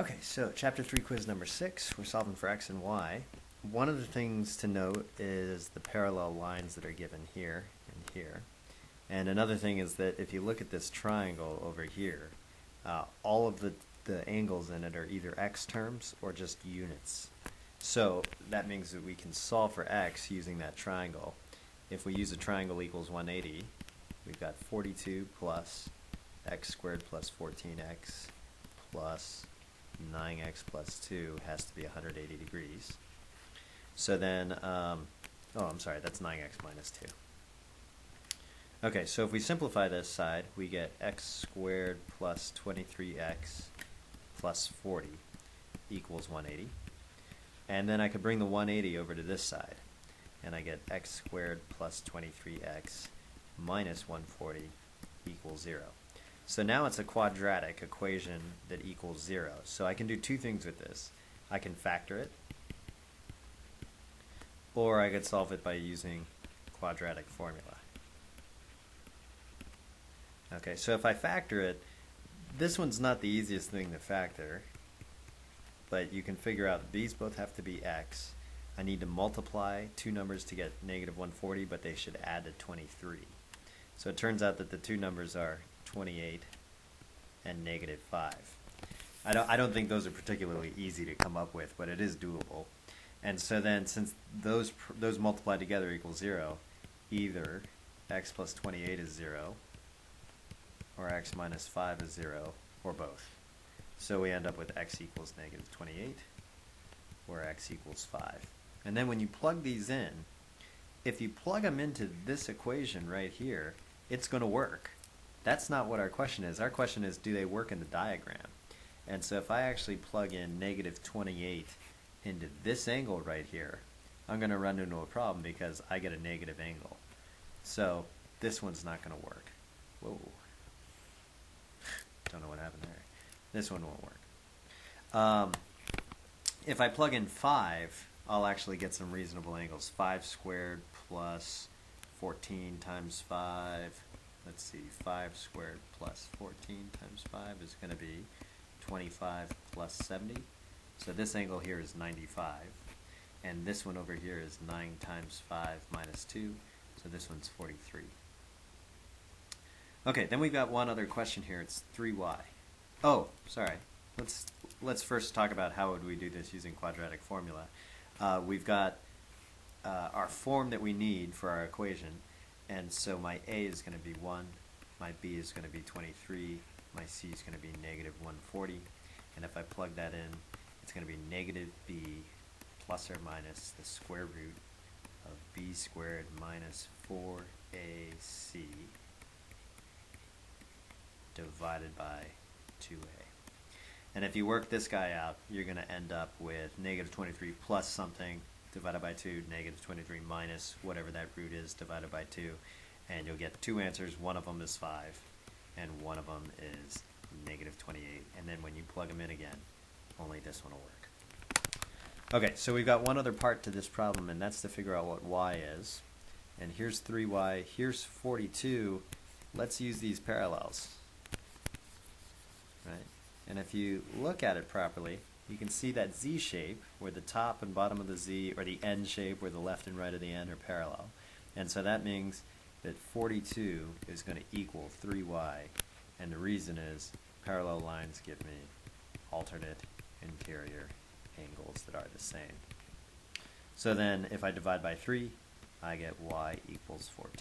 Okay, so chapter 3, quiz number 6, we're solving for x and y. One of the things to note is the parallel lines that are given here and here. And another thing is that if you look at this triangle over here, all of the angles in it are either x terms or just units. So that means that we can solve for x using that triangle. If we use a triangle equals 180, we've got 42 plus x squared plus 14x plus 9x plus 2 has to be 180 degrees. So then, oh, I'm sorry, that's 9x minus 2. Okay, so if we simplify this side, we get x squared plus 23x plus 40 equals 180. And then I could bring the 180 over to this side, and I get x squared plus 23x minus 140 equals 0. So now it's a quadratic equation that equals 0. So I can do two things with this. I can factor it, or I could solve it by using quadratic formula. Okay, so if I factor it, this one's not the easiest thing to factor, but you can figure out these both have to be x. I need to multiply two numbers to get negative 140, but they should add to 23. So it turns out that the two numbers are 28 and negative 5. I don't think those are particularly easy to come up with, but it is doable. And so then since those multiplied together equal 0, either x plus 28 is 0, or x minus 5 is 0, or both. So we end up with x equals negative 28, or x equals 5. And then when you plug these in, if you plug them into this equation right here, it's going to work. That's not what our question is. Our question is, do they work in the diagram? And so if I actually plug in negative 28 into this angle right here, I'm going to run into a problem because I get a negative angle. So this one's not going to work. Whoa. Don't know what happened there. This one won't work. If I plug in 5, I'll actually get some reasonable angles. 5 squared plus 14 times 5. Let's see, 5 squared plus 14 times 5 is going to be 25 plus 70. So this angle here is 95. And this one over here is 9 times 5 minus 2. So this one's 43. Okay, then we've got one other question here. It's 3y. Oh, sorry. Let's first talk about how would we do this using quadratic formula. We've got our form that we need for our equation. And so my a is going to be 1, my b is going to be 23, my c is going to be negative 140. And if I plug that in, it's going to be negative b plus or minus the square root of b squared minus 4ac divided by 2a. And if you work this guy out, you're going to end up with negative 23 plus something divided by 2, negative 23 minus whatever that root is divided by 2, and you'll get two answers. One of them is 5, and one of them is negative 28. And then when you plug them in again, only this one will work. Okay, so we've got one other part to this problem, and that's to figure out what y is. And here's 3y, here's 42. Let's use these parallels. Right? And if you look at it properly, you can see that Z shape where the top and bottom of the Z, or the N shape where the left and right of the N are parallel. And so that means that 42 is going to equal 3y. And the reason is parallel lines give me alternate interior angles that are the same. So then if I divide by 3, I get y equals 14.